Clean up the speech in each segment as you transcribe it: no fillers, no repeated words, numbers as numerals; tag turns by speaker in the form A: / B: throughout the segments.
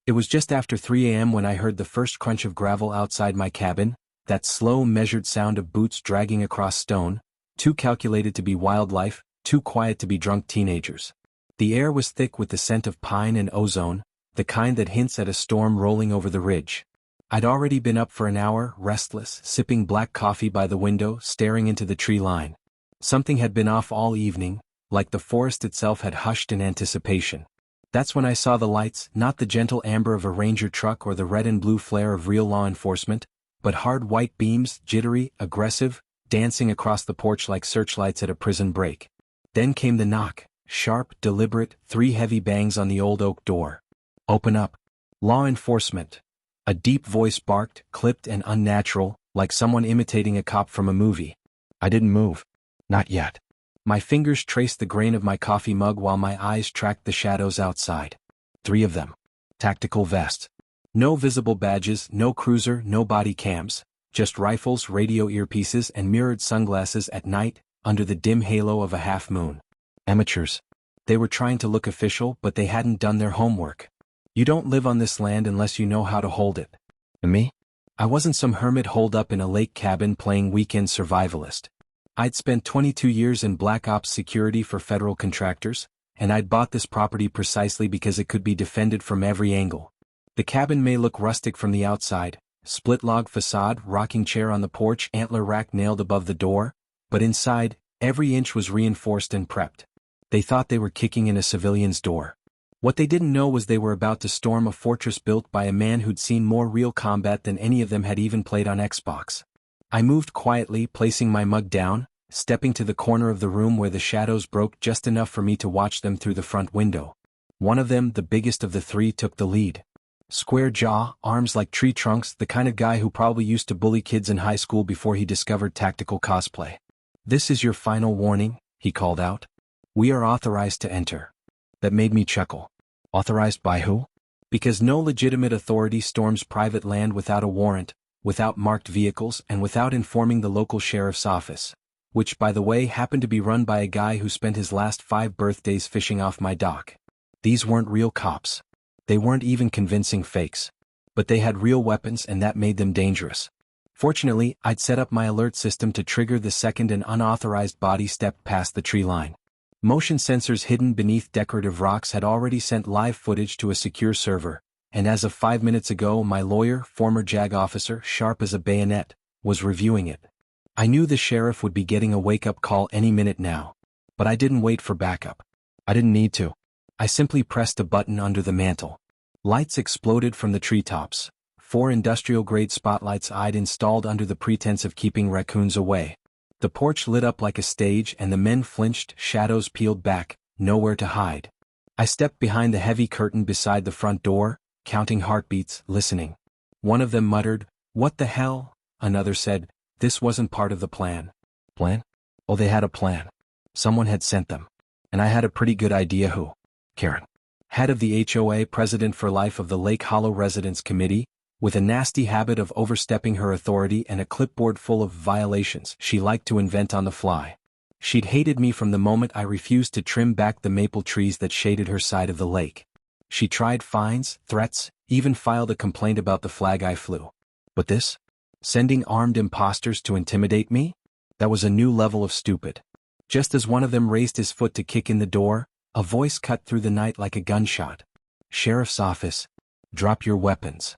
A: It was just after 3 a.m. when I heard the first crunch of gravel outside my cabin, that slow, measured sound of boots dragging across stone, too calculated to be wildlife, too quiet to be drunk teenagers. The air was thick with the scent of pine and ozone, the kind that hints at a storm rolling over the ridge. I'd already been up for an hour, restless, sipping black coffee by the window, staring into the tree line. Something had been off all evening, like the forest itself had hushed in anticipation. That's when I saw the lights, not the gentle amber of a ranger truck or the red and blue flare of real law enforcement, but hard white beams, jittery, aggressive, dancing across the porch like searchlights at a prison break. Then came the knock, sharp, deliberate, 3 heavy bangs on the old oak door. "Open up. Law enforcement." A deep voice barked, clipped and unnatural, like someone imitating a cop from a movie. I didn't move. Not yet. My fingers traced the grain of my coffee mug while my eyes tracked the shadows outside. 3 of them. Tactical vests. No visible badges, no cruiser, no body cams. Just rifles, radio earpieces and mirrored sunglasses at night, under the dim halo of a half-moon. Amateurs. They were trying to look official, but they hadn't done their homework. You don't live on this land unless you know how to hold it. And me? I wasn't some hermit holed up in a lake cabin playing weekend survivalist. I'd spent 22 years in black ops security for federal contractors, and I'd bought this property precisely because it could be defended from every angle. The cabin may look rustic from the outside, split log facade, rocking chair on the porch, antler rack nailed above the door, but inside, every inch was reinforced and prepped. They thought they were kicking in a civilian's door. What they didn't know was they were about to storm a fortress built by a man who'd seen more real combat than any of them had even played on Xbox. I moved quietly, placing my mug down, stepping to the corner of the room where the shadows broke just enough for me to watch them through the front window. One of them, the biggest of the 3, took the lead. Square jaw, arms like tree trunks, the kind of guy who probably used to bully kids in high school before he discovered tactical cosplay. "This is your final warning," he called out. "We are authorized to enter." That made me chuckle. Authorized by who? Because no legitimate authority storms private land without a warrant, without marked vehicles, and without informing the local sheriff's office, which, by the way, happened to be run by a guy who spent his last 5 birthdays fishing off my dock. These weren't real cops. They weren't even convincing fakes. But they had real weapons, and that made them dangerous. Fortunately, I'd set up my alert system to trigger the second an unauthorized body stepped past the tree line. Motion sensors hidden beneath decorative rocks had already sent live footage to a secure server, and as of 5 minutes ago my lawyer, former JAG officer, sharp as a bayonet, was reviewing it. I knew the sheriff would be getting a wake-up call any minute now. But I didn't wait for backup. I didn't need to. I simply pressed a button under the mantle. Lights exploded from the treetops. 4 industrial-grade spotlights I'd installed under the pretense of keeping raccoons away. The porch lit up like a stage and the men flinched, shadows peeled back, nowhere to hide. I stepped behind the heavy curtain beside the front door, counting heartbeats, listening. One of them muttered, "What the hell?" Another said, "This wasn't part of the plan." Plan? Oh, they had a plan. Someone had sent them. And I had a pretty good idea who. Karen. Head of the HOA, president for life of the Lake Hollow Residents Committee, with a nasty habit of overstepping her authority and a clipboard full of violations she liked to invent on the fly. She'd hated me from the moment I refused to trim back the maple trees that shaded her side of the lake. She tried fines, threats, even filed a complaint about the flag I flew. But this? Sending armed imposters to intimidate me? That was a new level of stupid. Just as one of them raised his foot to kick in the door, a voice cut through the night like a gunshot. "Sheriff's office. Drop your weapons."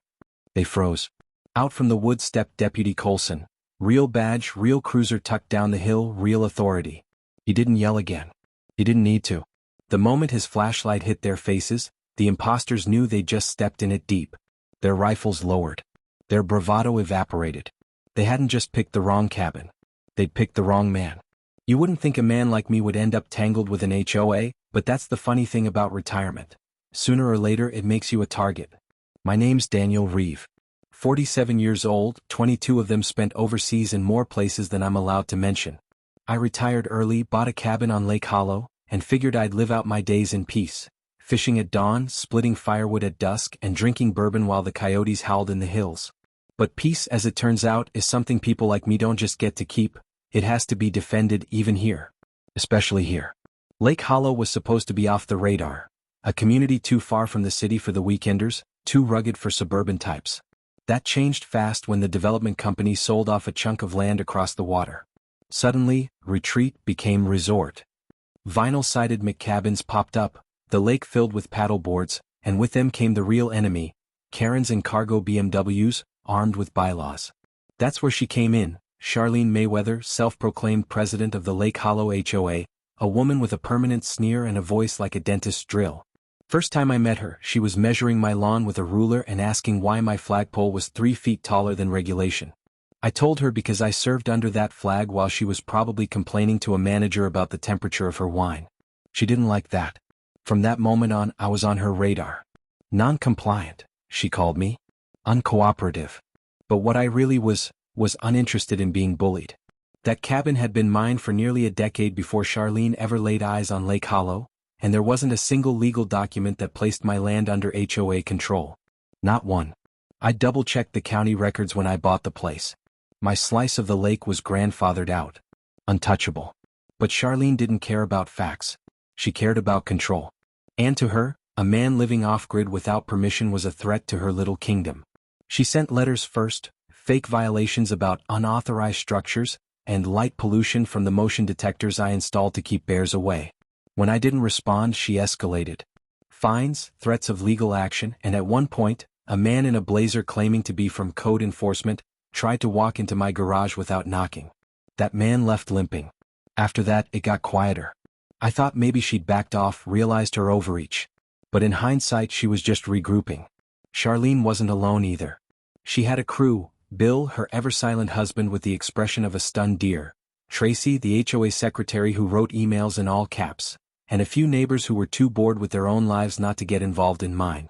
A: They froze. Out from the woods stepped Deputy Colson. Real badge, real cruiser tucked down the hill, real authority. He didn't yell again. He didn't need to. The moment his flashlight hit their faces, the imposters knew they'd just stepped in it deep. Their rifles lowered. Their bravado evaporated. They hadn't just picked the wrong cabin. They'd picked the wrong man. You wouldn't think a man like me would end up tangled with an HOA, but that's the funny thing about retirement. Sooner or later it makes you a target. My name's Daniel Reeve. 47 years old, 22 of them spent overseas in more places than I'm allowed to mention. I retired early, bought a cabin on Lake Hollow, and figured I'd live out my days in peace, fishing at dawn, splitting firewood at dusk, and drinking bourbon while the coyotes howled in the hills. But peace, as it turns out, is something people like me don't just get to keep. It has to be defended even here. Especially here. Lake Hollow was supposed to be off the radar. A community too far from the city for the weekenders, too rugged for suburban types. That changed fast when the development company sold off a chunk of land across the water. Suddenly, retreat became resort. Vinyl-sided McCabins popped up, the lake filled with paddleboards, and with them came the real enemy, Karens and cargo BMWs, armed with bylaws. That's where she came in, Charlene Mayweather, self-proclaimed president of the Lake Hollow HOA, a woman with a permanent sneer and a voice like a dentist's drill. First time I met her, she was measuring my lawn with a ruler and asking why my flagpole was 3 feet taller than regulation. I told her because I served under that flag while she was probably complaining to a manager about the temperature of her wine. She didn't like that. From that moment on, I was on her radar. Non-compliant, she called me. Uncooperative. But what I really was uninterested in being bullied. That cabin had been mine for nearly a decade before Charlene ever laid eyes on Lake Hollow, and there wasn't a single legal document that placed my land under HOA control. Not one. I double-checked the county records when I bought the place. My slice of the lake was grandfathered out. Untouchable. But Charlene didn't care about facts. She cared about control. And to her, a man living off-grid without permission was a threat to her little kingdom. She sent letters first, fake violations about unauthorized structures, and light pollution from the motion detectors I installed to keep bears away. When I didn't respond, she escalated. Fines, threats of legal action, and at one point, a man in a blazer claiming to be from code enforcement tried to walk into my garage without knocking. That man left limping. After that, it got quieter. I thought maybe she'd backed off, realized her overreach. But in hindsight, she was just regrouping. Charlene wasn't alone either. She had a crew, Bill, her ever-silent husband with the expression of a stunned deer, Tracy, the HOA secretary who wrote emails in all caps, and a few neighbors who were too bored with their own lives not to get involved in mine.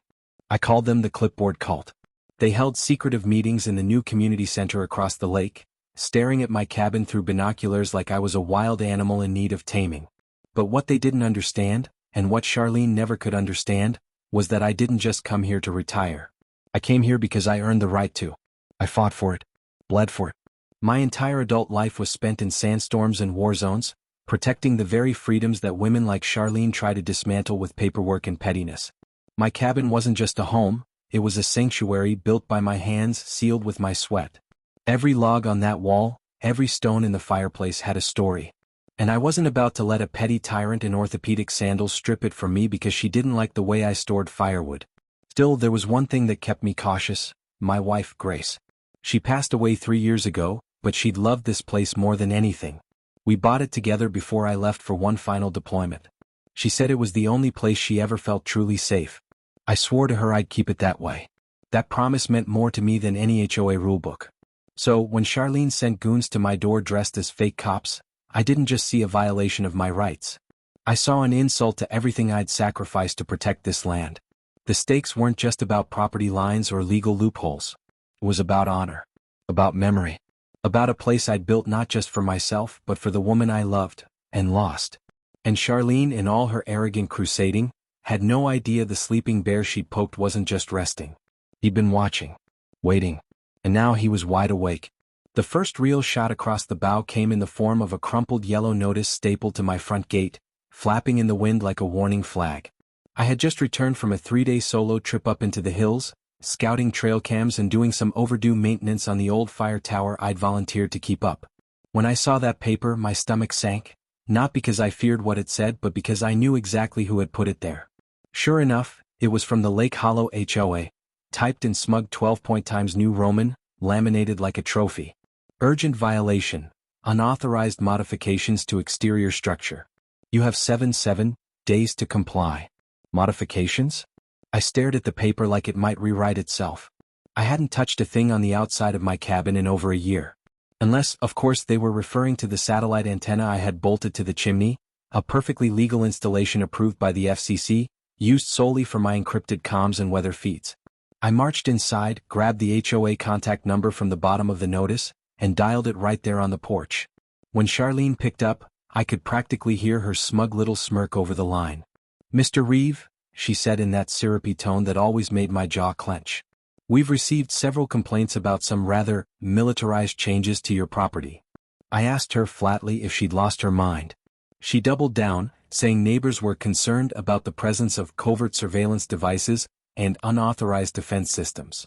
A: I called them the clipboard cult. They held secretive meetings in the new community center across the lake, staring at my cabin through binoculars like I was a wild animal in need of taming. But what they didn't understand, and what Charlene never could understand, was that I didn't just come here to retire. I came here because I earned the right to. I fought for it. Bled for it. My entire adult life was spent in sandstorms and war zones, protecting the very freedoms that women like Charlene try to dismantle with paperwork and pettiness. My cabin wasn't just a home, it was a sanctuary built by my hands, sealed with my sweat. Every log on that wall, every stone in the fireplace had a story. And I wasn't about to let a petty tyrant in orthopedic sandals strip it from me because she didn't like the way I stored firewood. Still, there was one thing that kept me cautious, my wife, Grace. She passed away 3 years ago, but she'd loved this place more than anything. We bought it together before I left for one final deployment. She said it was the only place she ever felt truly safe. I swore to her I'd keep it that way. That promise meant more to me than any HOA rulebook. So, when Charlene sent goons to my door dressed as fake cops, I didn't just see a violation of my rights. I saw an insult to everything I'd sacrificed to protect this land. The stakes weren't just about property lines or legal loopholes. It was about honor. About memory. About a place I'd built not just for myself but for the woman I loved, and lost. And Charlene, in all her arrogant crusading, had no idea the sleeping bear she'd poked wasn't just resting. He'd been watching. Waiting. And now he was wide awake. The first real shot across the bow came in the form of a crumpled yellow notice stapled to my front gate, flapping in the wind like a warning flag. I had just returned from a 3-day solo trip up into the hills, scouting trail cams and doing some overdue maintenance on the old fire tower I'd volunteered to keep up. When I saw that paper, my stomach sank, not because I feared what it said but because I knew exactly who had put it there. Sure enough, it was from the Lake Hollow HOA, typed in smug 12-point Times New Roman, laminated like a trophy. Urgent violation, unauthorized modifications to exterior structure. You have 7 days to comply. Modifications? I stared at the paper like it might rewrite itself. I hadn't touched a thing on the outside of my cabin in over a year. Unless, of course, they were referring to the satellite antenna I had bolted to the chimney, a perfectly legal installation approved by the FCC, used solely for my encrypted comms and weather feeds. I marched inside, grabbed the HOA contact number from the bottom of the notice, and dialed it right there on the porch. When Charlene picked up, I could practically hear her smug little smirk over the line. "Mr. Reeve," she said in that syrupy tone that always made my jaw clench. "We've received several complaints about some rather militarized changes to your property." I asked her flatly if she'd lost her mind. She doubled down, saying neighbors were concerned about the presence of covert surveillance devices and unauthorized defense systems.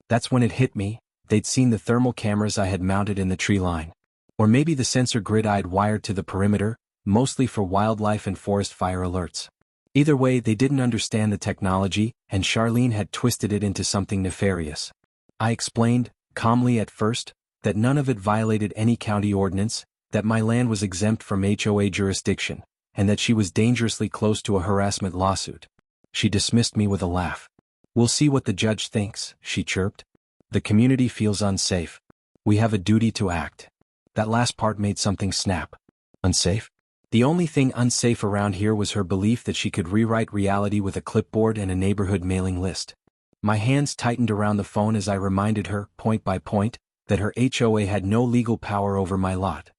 A: That's when it hit me, they'd seen the thermal cameras I had mounted in the tree line. Or maybe the sensor grid I'd wired to the perimeter, mostly for wildlife and forest fire alerts. Either way, they didn't understand the technology, and Charlene had twisted it into something nefarious. I explained, calmly at first, that none of it violated any county ordinance, that my land was exempt from HOA jurisdiction, and that she was dangerously close to a harassment lawsuit. She dismissed me with a laugh. "We'll see what the judge thinks," she chirped. "The community feels unsafe. We have a duty to act." That last part made something snap. Unsafe? The only thing unsafe around here was her belief that she could rewrite reality with a clipboard and a neighborhood mailing list. My hands tightened around the phone as I reminded her, point by point, that her HOA had no legal power over my lot.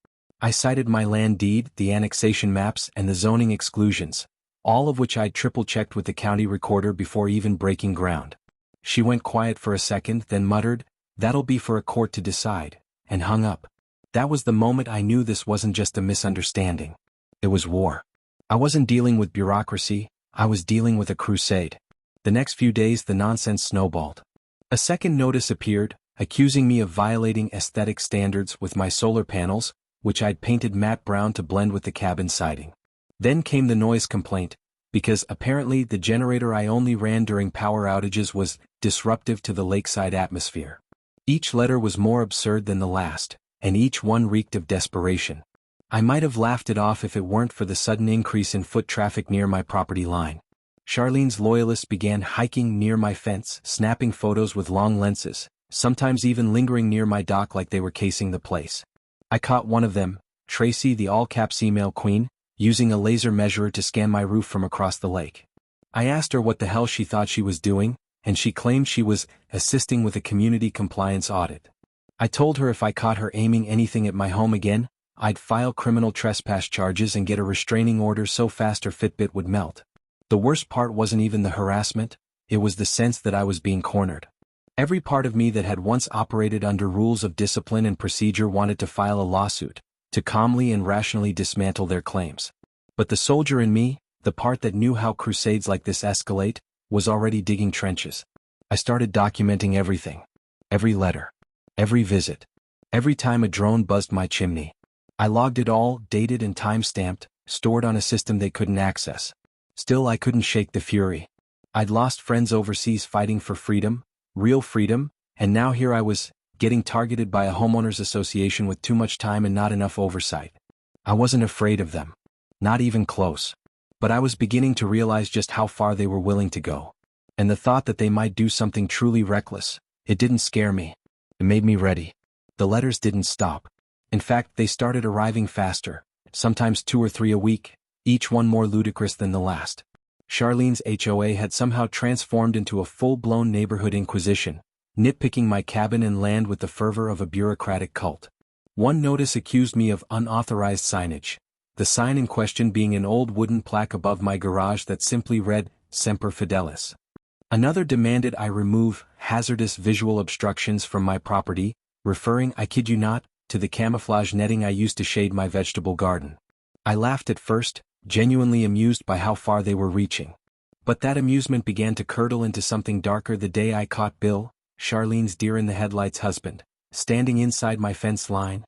A: I cited my land deed, the annexation maps, and the zoning exclusions, all of which I'd triple-checked with the county recorder before even breaking ground. She went quiet for a second, then muttered, "That'll be for a court to decide," and hung up. That was the moment I knew this wasn't just a misunderstanding. It was war. I wasn't dealing with bureaucracy, I was dealing with a crusade. The next few days the nonsense snowballed. A second notice appeared, accusing me of violating aesthetic standards with my solar panels, which I'd painted matte brown to blend with the cabin siding. Then came the noise complaint, because apparently the generator I only ran during power outages was disruptive to the lakeside atmosphere. Each letter was more absurd than the last, and each one reeked of desperation. I might have laughed it off if it weren't for the sudden increase in foot traffic near my property line. Charlene's loyalists began hiking near my fence, snapping photos with long lenses, sometimes even lingering near my dock like they were casing the place. I caught one of them, Tracy, the all-caps email queen, using a laser measurer to scan my roof from across the lake. I asked her what the hell she thought she was doing, and she claimed she was assisting with a community compliance audit. I told her if I caught her aiming anything at my home again, I'd file criminal trespass charges and get a restraining order so fast her Fitbit would melt. The worst part wasn't even the harassment, it was the sense that I was being cornered. Every part of me that had once operated under rules of discipline and procedure wanted to file a lawsuit, to calmly and rationally dismantle their claims. But the soldier in me, the part that knew how crusades like this escalate, was already digging trenches. I started documenting everything. Every letter. Every visit. Every time a drone buzzed my chimney. I logged it all, dated and time-stamped, stored on a system they couldn't access. Still, I couldn't shake the fury. I'd lost friends overseas fighting for freedom, real freedom, and now here I was, getting targeted by a homeowners association with too much time and not enough oversight. I wasn't afraid of them. Not even close. But I was beginning to realize just how far they were willing to go. And the thought that they might do something truly reckless, it didn't scare me. It made me ready. The letters didn't stop. In fact, they started arriving faster, sometimes 2 or 3 a week, each one more ludicrous than the last. Charlene's HOA had somehow transformed into a full-blown neighborhood inquisition, nitpicking my cabin and land with the fervor of a bureaucratic cult. One notice accused me of unauthorized signage, the sign in question being an old wooden plaque above my garage that simply read, "Semper Fidelis." Another demanded I remove hazardous visual obstructions from my property, referring, I kid you not, to the camouflage netting I used to shade my vegetable garden. I laughed at first, genuinely amused by how far they were reaching. But that amusement began to curdle into something darker the day I caught Bill, Charlene's deer-in-the-headlights husband, standing inside my fence line,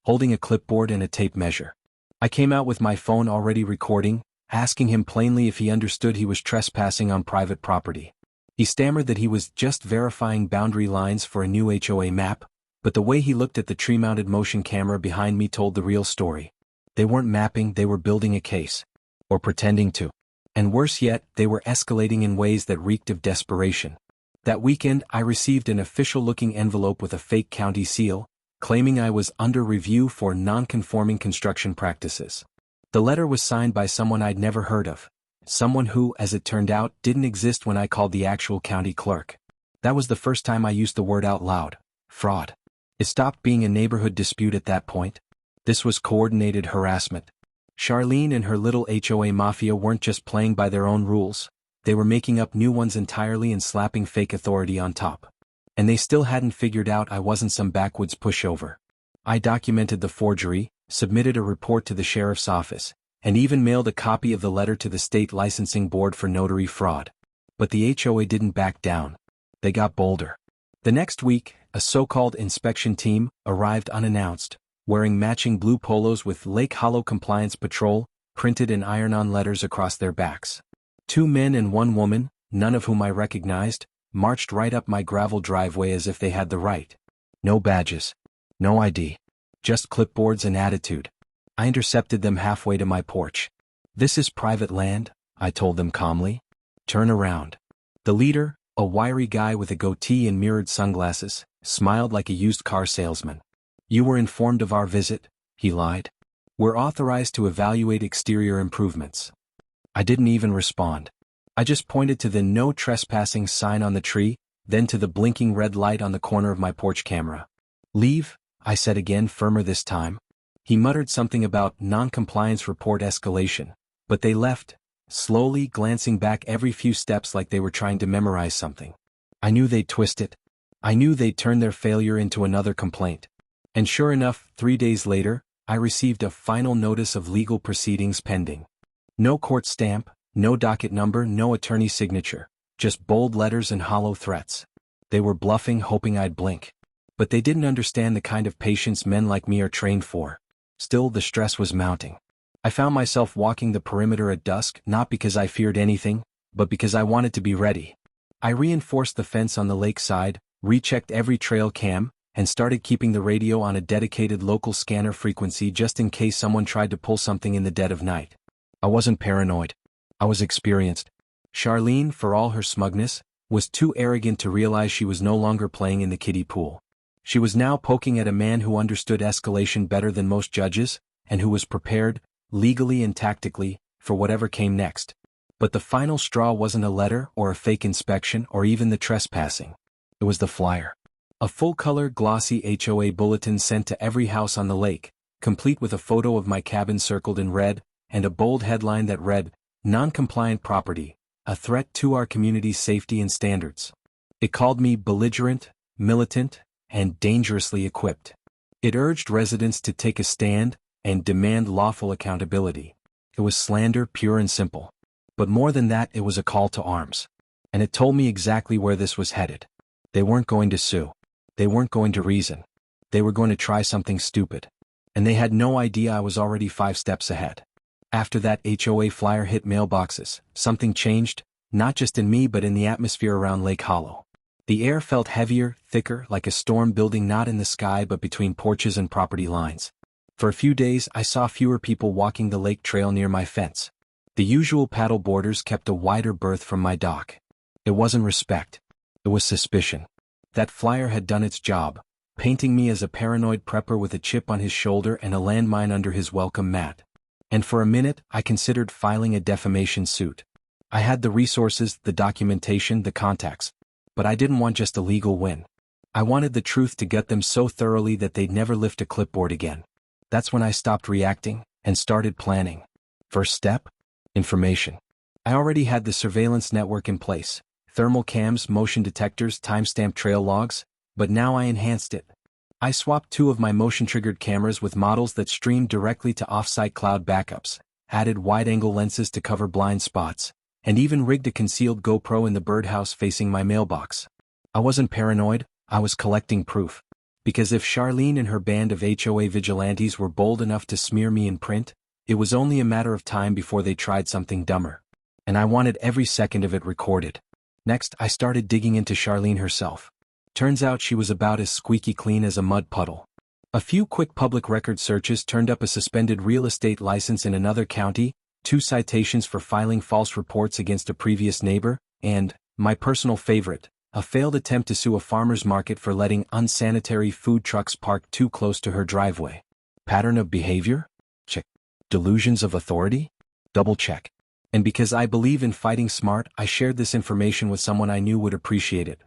A: holding a clipboard and a tape measure. I came out with my phone already recording, asking him plainly if he understood he was trespassing on private property. He stammered that he was just verifying boundary lines for a new HOA map, but the way he looked at the tree-mounted motion camera behind me told the real story. They weren't mapping, they were building a case. Or pretending to. And worse yet, they were escalating in ways that reeked of desperation. That weekend, I received an official-looking envelope with a fake county seal, claiming I was under review for non-conforming construction practices. The letter was signed by someone I'd never heard of. Someone who, as it turned out, didn't exist when I called the actual county clerk. That was the first time I used the word out loud. Fraud. It stopped being a neighborhood dispute at that point. This was coordinated harassment. Charlene and her little HOA mafia weren't just playing by their own rules, they were making up new ones entirely and slapping fake authority on top. And they still hadn't figured out I wasn't some backwoods pushover. I documented the forgery, submitted a report to the sheriff's office, and even mailed a copy of the letter to the state licensing board for notary fraud. But the HOA didn't back down. They got bolder. The next week, a so-called inspection team arrived unannounced, wearing matching blue polos with Lake Hollow Compliance Patrol printed in iron-on letters across their backs. 2 men and 1 woman, none of whom I recognized, marched right up my gravel driveway as if they had the right. No badges. No ID. Just clipboards and attitude. I intercepted them halfway to my porch. "This is private land," I told them calmly. "Turn around." The leader, a wiry guy with a goatee and mirrored sunglasses, smiled like a used car salesman. "You were informed of our visit," he lied. "We're authorized to evaluate exterior improvements." I didn't even respond. I just pointed to the "No Trespassing" sign on the tree, then to the blinking red light on the corner of my porch camera. "Leave," I said again, firmer this time. He muttered something about non-compliance report escalation, but they left, slowly glancing back every few steps like they were trying to memorize something. I knew they'd twist it. I knew they'd turn their failure into another complaint. And sure enough, 3 days later, I received a final notice of legal proceedings pending. No court stamp, no docket number, no attorney signature, just bold letters and hollow threats. They were bluffing, hoping I'd blink. But they didn't understand the kind of patience men like me are trained for. Still, the stress was mounting. I found myself walking the perimeter at dusk, not because I feared anything, but because I wanted to be ready. I reinforced the fence on the lake side, rechecked every trail cam, and started keeping the radio on a dedicated local scanner frequency just in case someone tried to pull something in the dead of night. I wasn't paranoid. I was experienced. Charlene, for all her smugness, was too arrogant to realize she was no longer playing in the kiddie pool. She was now poking at a man who understood escalation better than most judges, and who was prepared, legally and tactically, for whatever came next. But the final straw wasn't a letter or a fake inspection or even the trespassing. It was the flyer. A full-color glossy HOA bulletin sent to every house on the lake, complete with a photo of my cabin circled in red, and a bold headline that read, "Non-compliant property, a threat to our community's safety and standards." It called me belligerent, militant, and dangerously equipped. It urged residents to take a stand and demand lawful accountability. It was slander, pure and simple. But more than that, it was a call to arms. And it told me exactly where this was headed. They weren't going to sue. They weren't going to reason. They were going to try something stupid. And they had no idea I was already 5 steps ahead. After that HOA flyer hit mailboxes, something changed, not just in me but in the atmosphere around Lake Hollow. The air felt heavier, thicker, like a storm building not in the sky but between porches and property lines. For a few days I saw fewer people walking the lake trail near my fence. The usual paddle boarders kept a wider berth from my dock. It wasn't respect. It was suspicion. That flyer had done its job, painting me as a paranoid prepper with a chip on his shoulder and a landmine under his welcome mat. And for a minute I considered filing a defamation suit. I had the resources, the documentation, the contacts. But I didn't want just a legal win. I wanted the truth to gut them so thoroughly that they'd never lift a clipboard again. That's when I stopped reacting and started planning. First step? Information. I already had the surveillance network in place. Thermal cams, motion detectors, timestamp trail logs, but now I enhanced it. I swapped 2 of my motion-triggered cameras with models that streamed directly to off-site cloud backups, added wide-angle lenses to cover blind spots, and even rigged a concealed GoPro in the birdhouse facing my mailbox. I wasn't paranoid, I was collecting proof. Because if Charlene and her band of HOA vigilantes were bold enough to smear me in print, it was only a matter of time before they tried something dumber. And I wanted every second of it recorded. Next, I started digging into Charlene herself. Turns out she was about as squeaky clean as a mud puddle. A few quick public record searches turned up a suspended real estate license in another county, 2 citations for filing false reports against a previous neighbor, and, my personal favorite, a failed attempt to sue a farmer's market for letting unsanitary food trucks park too close to her driveway. Pattern of behavior? Check. Delusions of authority? Double check. And because I believe in fighting smart, I shared this information with someone I knew would appreciate it.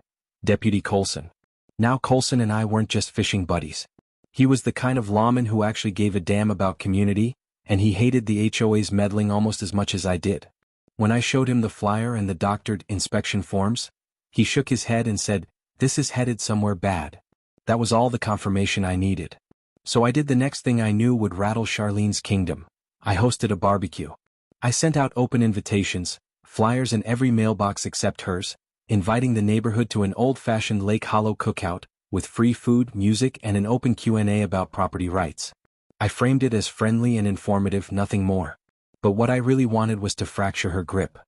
A: Deputy Colson. Now Colson and I weren't just fishing buddies. He was the kind of lawman who actually gave a damn about community, and he hated the HOA's meddling almost as much as I did. When I showed him the flyer and the doctored inspection forms, he shook his head and said, "This is headed somewhere bad." That was all the confirmation I needed. So I did the next thing I knew would rattle Charlene's kingdom. I hosted a barbecue. I sent out open invitations, flyers in every mailbox except hers, inviting the neighborhood to an old-fashioned Lake Hollow cookout, with free food, music, and an open Q&A about property rights. I framed it as friendly and informative, nothing more. But what I really wanted was to fracture her grip.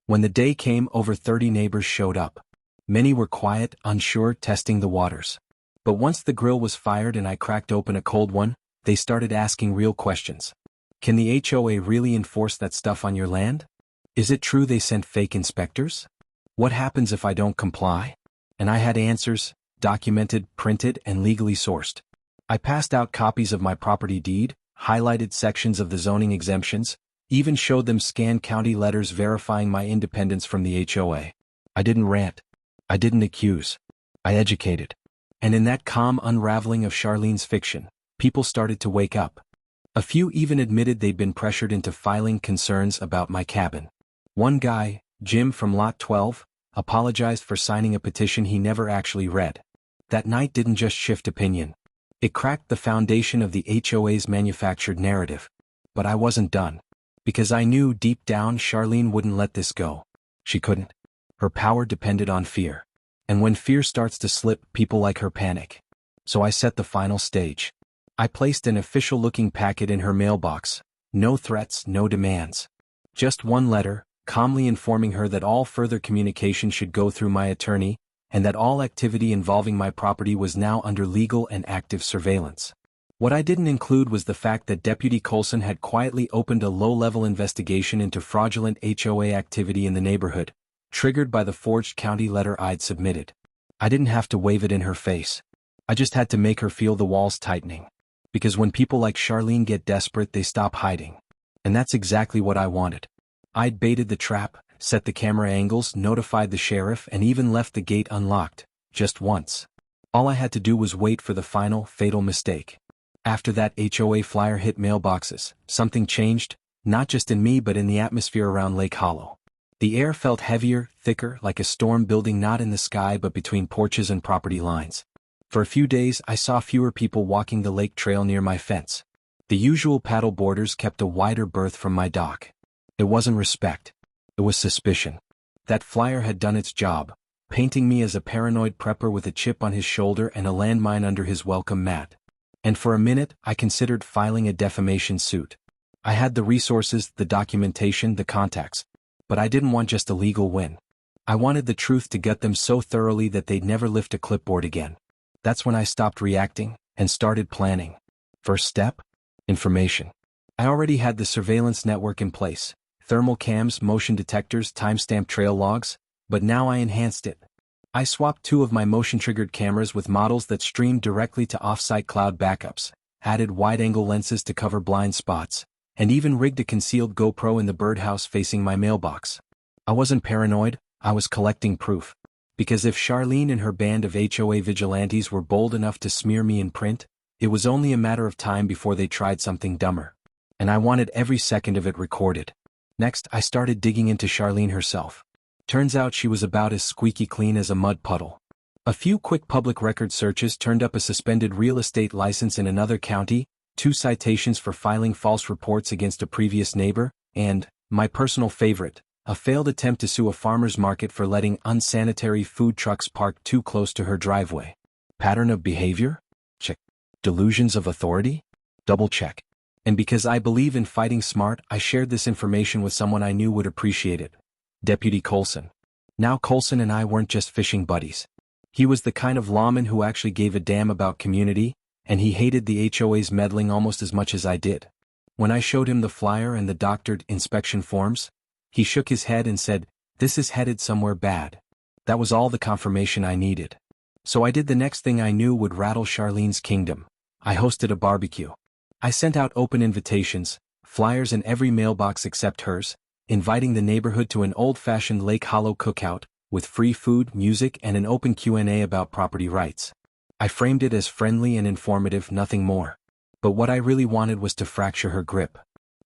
A: When the day came, over 30 neighbors showed up. Many were quiet, unsure, testing the waters. But once the grill was fired and I cracked open a cold one, they started asking real questions. Can the HOA really enforce that stuff on your land? Is it true they sent fake inspectors? What happens if I don't comply? And I had answers, documented, printed, and legally sourced. I passed out copies of my property deed, highlighted sections of the zoning exemptions, even showed them scanned county letters verifying my independence from the HOA. I didn't rant. I didn't accuse. I educated. And in that calm unraveling of Charlene's fiction, people started to wake up. A few even admitted they'd been pressured into filing concerns about my cabin. One guy, Jim from Lot 12, apologized for signing a petition he never actually read. That night didn't just shift opinion. It cracked the foundation of the HOA's manufactured narrative. But I wasn't done. Because I knew deep down Charlene wouldn't let this go. She couldn't. Her power depended on fear. And when fear starts to slip, people like her panic. So I set the final stage. I placed an official-looking packet in her mailbox. No threats, no demands. Just one letter, calmly informing her that all further communication should go through my attorney, and that all activity involving my property was now under legal and active surveillance. What I didn't include was the fact that Deputy Colson had quietly opened a low-level investigation into fraudulent HOA activity in the neighborhood, triggered by the forged county letter I'd submitted. I didn't have to wave it in her face. I just had to make her feel the walls tightening. Because when people like Charlene get desperate, they stop hiding. And that's exactly what I wanted. I'd baited the trap, set the camera angles, notified the sheriff, and even left the gate unlocked, just once. All I had to do was wait for the final, fatal mistake. After that HOA flyer hit mailboxes, something changed, not just in me but in the atmosphere around Lake Hollow. The air felt heavier, thicker, like a storm building not in the sky but between porches and property lines. For a few days I saw fewer people walking the lake trail near my fence. The usual paddle boarders kept a wider berth from my dock. It wasn't respect. It was suspicion. That flyer had done its job, painting me as a paranoid prepper with a chip on his shoulder and a landmine under his welcome mat. And for a minute, I considered filing a defamation suit. I had the resources, the documentation, the contacts. But I didn't want just a legal win. I wanted the truth to gut them so thoroughly that they'd never lift a clipboard again. That's when I stopped reacting and started planning. First step? Information. I already had the surveillance network in place. Thermal cams, motion detectors, timestamp trail logs, but now I enhanced it. I swapped 2 of my motion-triggered cameras with models that streamed directly to off-site cloud backups, added wide-angle lenses to cover blind spots, and even rigged a concealed GoPro in the birdhouse facing my mailbox. I wasn't paranoid, I was collecting proof. Because if Charlene and her band of HOA vigilantes were bold enough to smear me in print, it was only a matter of time before they tried something dumber. And I wanted every second of it recorded. Next, I started digging into Charlene herself. Turns out she was about as squeaky clean as a mud puddle. A few quick public record searches turned up a suspended real estate license in another county, 2 citations for filing false reports against a previous neighbor, and, my personal favorite, a failed attempt to sue a farmer's market for letting unsanitary food trucks park too close to her driveway. Pattern of behavior? Check. Delusions of authority? Double check. And because I believe in fighting smart, I shared this information with someone I knew would appreciate it. Deputy Colson. Now Colson and I weren't just fishing buddies. He was the kind of lawman who actually gave a damn about community, and he hated the HOA's meddling almost as much as I did. When I showed him the flyer and the doctored inspection forms, he shook his head and said, "This is headed somewhere bad." That was all the confirmation I needed. So I did the next thing I knew would rattle Charlene's kingdom. I hosted a barbecue. I sent out open invitations, flyers in every mailbox except hers, inviting the neighborhood to an old-fashioned Lake Hollow cookout, with free food, music, and an open Q&A about property rights. I framed it as friendly and informative, nothing more. But what I really wanted was to fracture her grip.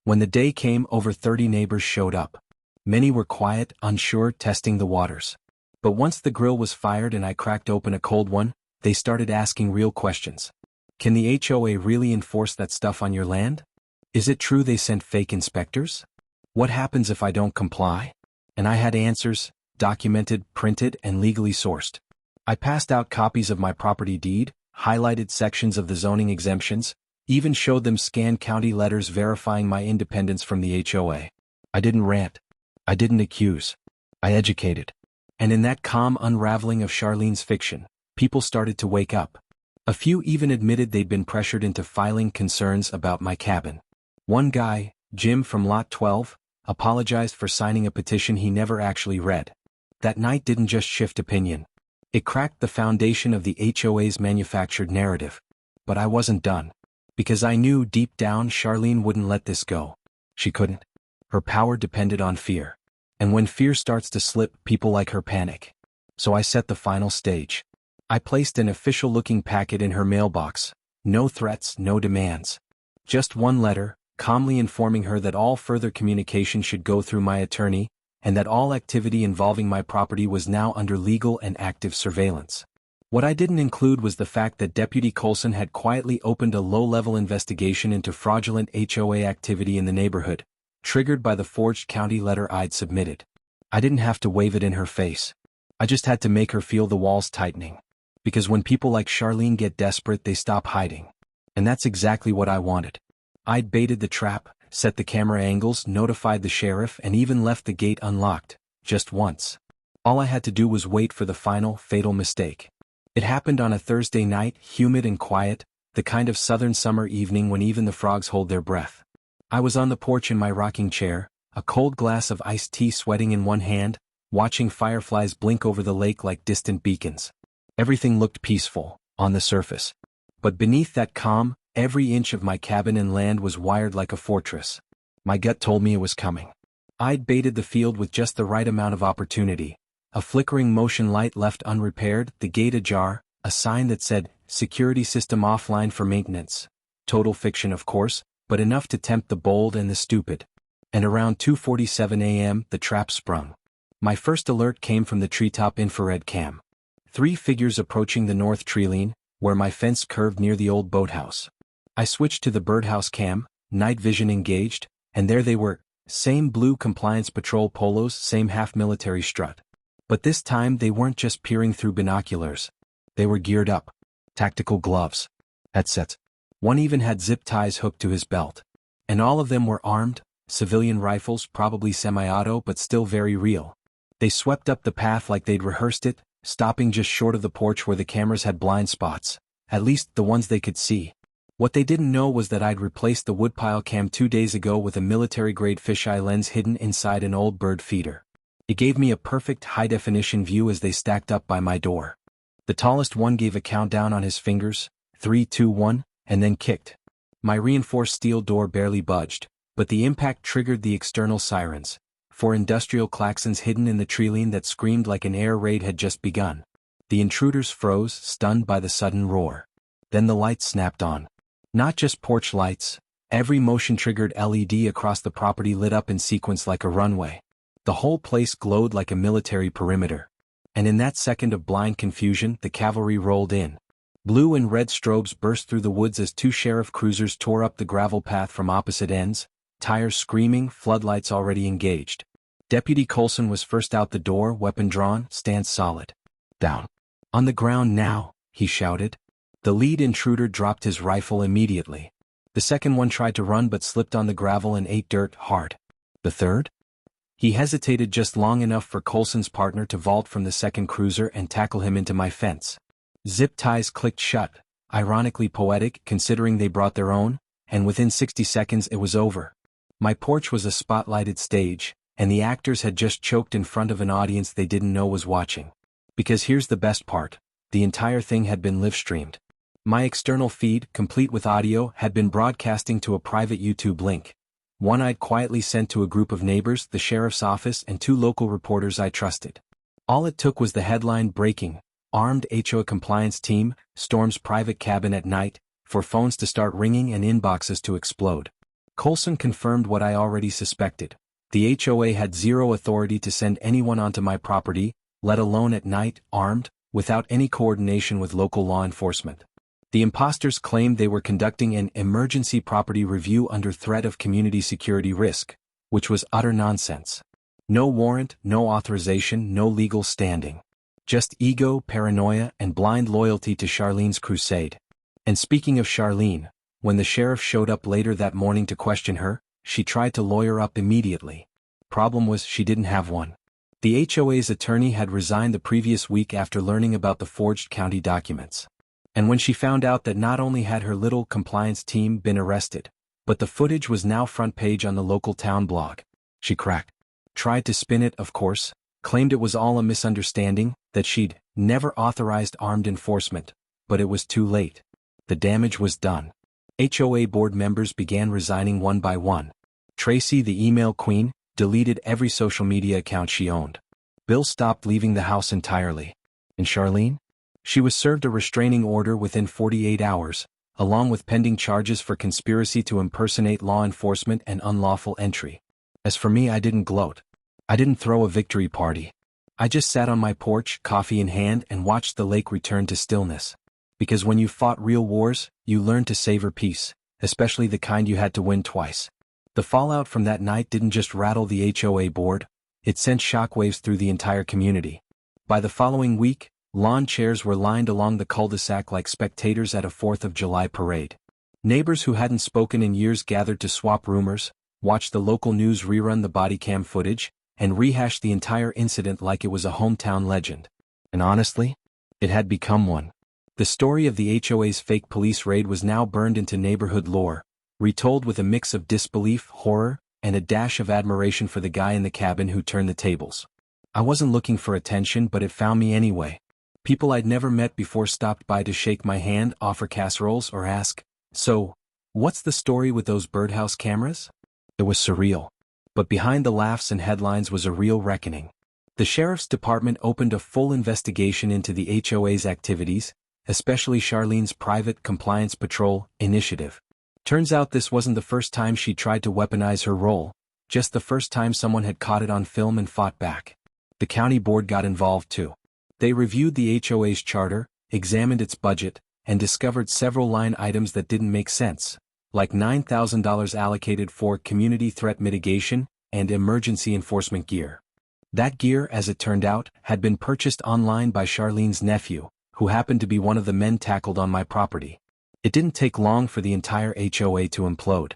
A: When the day came, over 30 neighbors showed up. Many were quiet, unsure, testing the waters. But once the grill was fired and I cracked open a cold one, they started asking real questions. Can the HOA really enforce that stuff on your land? Is it true they sent fake inspectors? What happens if I don't comply? And I had answers, documented, printed, and legally sourced. I passed out copies of my property deed, highlighted sections of the zoning exemptions, even showed them scanned county letters verifying my independence from the HOA. I didn't rant. I didn't accuse. I educated. And in that calm unraveling of Charlene's fiction, people started to wake up. A few even admitted they'd been pressured into filing concerns about my cabin. One guy, Jim from Lot 12, apologized for signing a petition he never actually read. That night didn't just shift opinion. It cracked the foundation of the HOA's manufactured narrative. But I wasn't done. Because I knew deep down Charlene wouldn't let this go. She couldn't. Her power depended on fear. And when fear starts to slip, people like her panic. So I set the final stage. I placed an official-looking packet in her mailbox. No threats, no demands. Just one letter, calmly informing her that all further communication should go through my attorney, and that all activity involving my property was now under legal and active surveillance. What I didn't include was the fact that Deputy Colson had quietly opened a low-level investigation into fraudulent HOA activity in the neighborhood, triggered by the forged county letter I'd submitted. I didn't have to wave it in her face. I just had to make her feel the walls tightening. Because when people like Charlene get desperate, they stop hiding. And that's exactly what I wanted. I'd baited the trap, set the camera angles, notified the sheriff, and even left the gate unlocked, just once. All I had to do was wait for the final, fatal mistake. It happened on a Thursday night, humid and quiet, the kind of southern summer evening when even the frogs hold their breath. I was on the porch in my rocking chair, a cold glass of iced tea sweating in one hand, watching fireflies blink over the lake like distant beacons. Everything looked peaceful, on the surface. But beneath that calm, every inch of my cabin and land was wired like a fortress. My gut told me it was coming. I'd baited the field with just the right amount of opportunity. A flickering motion light left unrepaired, the gate ajar, a sign that said, "Security system offline for maintenance." Total fiction, of course, but enough to tempt the bold and the stupid. And around 2:47 a.m., the trap sprung. My first alert came from the treetop infrared cam. 3 figures approaching the north treeline, where my fence curved near the old boathouse. I switched to the birdhouse cam, night vision engaged, and there they were, same blue compliance patrol polos, same half-military strut. But this time they weren't just peering through binoculars. They were geared up. Tactical gloves. Headsets. One even had zip ties hooked to his belt. And all of them were armed, civilian rifles, probably semi-auto but still very real. They swept up the path like they'd rehearsed it, stopping just short of the porch where the cameras had blind spots, at least the ones they could see. What they didn't know was that I'd replaced the woodpile cam 2 days ago with a military-grade fisheye lens hidden inside an old bird feeder. It gave me a perfect high-definition view as they stacked up by my door. The tallest one gave a countdown on his fingers, 3, 2, 1, and then kicked. My reinforced steel door barely budged, but the impact triggered the external sirens, 4 industrial klaxons hidden in the treeline that screamed like an air raid had just begun. The intruders froze, stunned by the sudden roar. Then the lights snapped on. Not just porch lights, every motion-triggered LED across the property lit up in sequence like a runway. The whole place glowed like a military perimeter. And in that second of blind confusion, the cavalry rolled in. Blue and red strobes burst through the woods as 2 sheriff cruisers tore up the gravel path from opposite ends, tires screaming, floodlights already engaged. Deputy Colson was first out the door, weapon drawn, stance solid. "Down. On the ground now," he shouted. The lead intruder dropped his rifle immediately. The second one tried to run but slipped on the gravel and ate dirt hard. The third? He hesitated just long enough for Colson's partner to vault from the second cruiser and tackle him into my fence. Zip ties clicked shut, ironically poetic considering they brought their own, and within 60 seconds it was over. My porch was a spotlighted stage, and the actors had just choked in front of an audience they didn't know was watching. Because here's the best part, the entire thing had been live-streamed. My external feed, complete with audio, had been broadcasting to a private YouTube link. One I'd quietly sent to a group of neighbors, the sheriff's office, and 2 local reporters I trusted. All it took was the headline breaking, "Armed HOA Compliance Team, Storms Private Cabin at Night," for phones to start ringing and inboxes to explode. Colson confirmed what I already suspected. The HOA had zero authority to send anyone onto my property, let alone at night, armed, without any coordination with local law enforcement. The impostors claimed they were conducting an emergency property review under threat of community security risk, which was utter nonsense. No warrant, no authorization, no legal standing. Just ego, paranoia, and blind loyalty to Charlene's crusade. And speaking of Charlene, when the sheriff showed up later that morning to question her, she tried to lawyer up immediately. Problem was she didn't have one. The HOA's attorney had resigned the previous week after learning about the forged county documents. And when she found out that not only had her little compliance team been arrested, but the footage was now front page on the local town blog, she cracked. Tried to spin it, of course, claimed it was all a misunderstanding, that she'd never authorized armed enforcement, but it was too late. The damage was done. HOA board members began resigning one by one. Tracy, the email queen, deleted every social media account she owned. Bill stopped leaving the house entirely. And Charlene? She was served a restraining order within 48 hours, along with pending charges for conspiracy to impersonate law enforcement and unlawful entry. As for me, I didn't gloat. I didn't throw a victory party. I just sat on my porch, coffee in hand, and watched the lake return to stillness. Because when you fought real wars, you learned to savor peace, especially the kind you had to win twice. The fallout from that night didn't just rattle the HOA board, it sent shockwaves through the entire community. By the following week, lawn chairs were lined along the cul-de-sac like spectators at a 4th of July parade. Neighbors who hadn't spoken in years gathered to swap rumors, watch the local news rerun the body cam footage, and rehash the entire incident like it was a hometown legend. And honestly, it had become one. The story of the HOA's fake police raid was now burned into neighborhood lore, retold with a mix of disbelief, horror, and a dash of admiration for the guy in the cabin who turned the tables. I wasn't looking for attention, but it found me anyway. People I'd never met before stopped by to shake my hand, offer casseroles, or ask, "So, what's the story with those birdhouse cameras?" It was surreal. But behind the laughs and headlines was a real reckoning. The sheriff's department opened a full investigation into the HOA's activities, especially Charlene's private compliance patrol initiative. Turns out this wasn't the first time she tried to weaponize her role, just the first time someone had caught it on film and fought back. The county board got involved too. They reviewed the HOA's charter, examined its budget, and discovered several line items that didn't make sense, like $9,000 allocated for community threat mitigation and emergency enforcement gear. That gear, as it turned out, had been purchased online by Charlene's nephew, who happened to be one of the men tackled on my property. It didn't take long for the entire HOA to implode.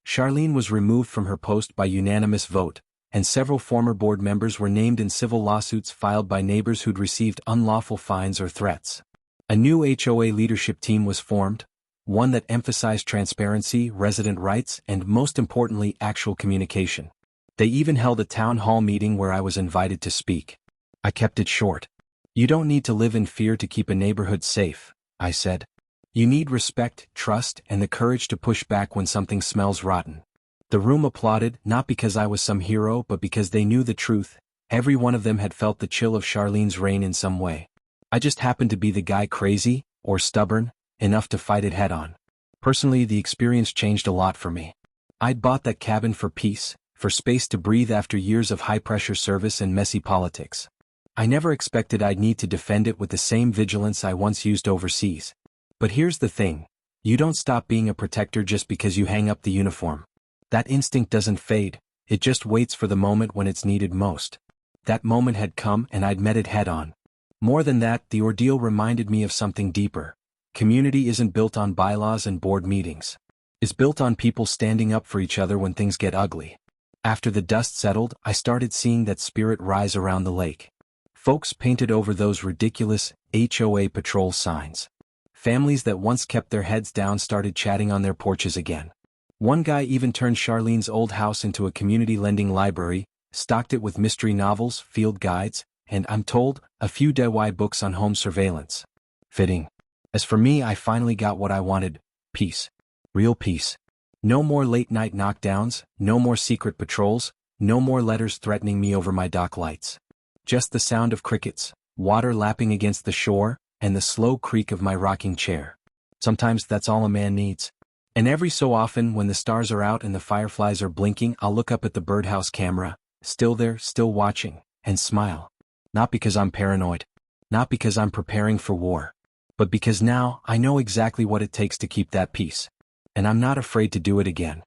A: Charlene was removed from her post by unanimous vote, and several former board members were named in civil lawsuits filed by neighbors who'd received unlawful fines or threats. A new HOA leadership team was formed, one that emphasized transparency, resident rights, and most importantly, actual communication. They even held a town hall meeting where I was invited to speak. I kept it short. "You don't need to live in fear to keep a neighborhood safe," I said. "You need respect, trust, and the courage to push back when something smells rotten." The room applauded, not because I was some hero but because they knew the truth. Every one of them had felt the chill of Charlene's reign in some way. I just happened to be the guy crazy, or stubborn, enough to fight it head-on. Personally, the experience changed a lot for me. I'd bought that cabin for peace, for space to breathe after years of high-pressure service and messy politics. I never expected I'd need to defend it with the same vigilance I once used overseas. But here's the thing, you don't stop being a protector just because you hang up the uniform. That instinct doesn't fade, it just waits for the moment when it's needed most. That moment had come and I'd met it head-on. More than that, the ordeal reminded me of something deeper. Community isn't built on bylaws and board meetings. It's built on people standing up for each other when things get ugly. After the dust settled, I started seeing that spirit rise around the lake. Folks painted over those ridiculous HOA patrol signs. Families that once kept their heads down started chatting on their porches again. One guy even turned Charlene's old house into a community lending library, stocked it with mystery novels, field guides, and, I'm told, a few DIY books on home surveillance. Fitting. As for me, I finally got what I wanted, peace. Real peace. No more late-night knockdowns, no more secret patrols, no more letters threatening me over my dock lights. Just the sound of crickets, water lapping against the shore, and the slow creak of my rocking chair. Sometimes that's all a man needs. And every so often, when the stars are out and the fireflies are blinking, I'll look up at the birdhouse camera, still there, still watching, and smile. Not because I'm paranoid. Not because I'm preparing for war. But because now, I know exactly what it takes to keep that peace. And I'm not afraid to do it again.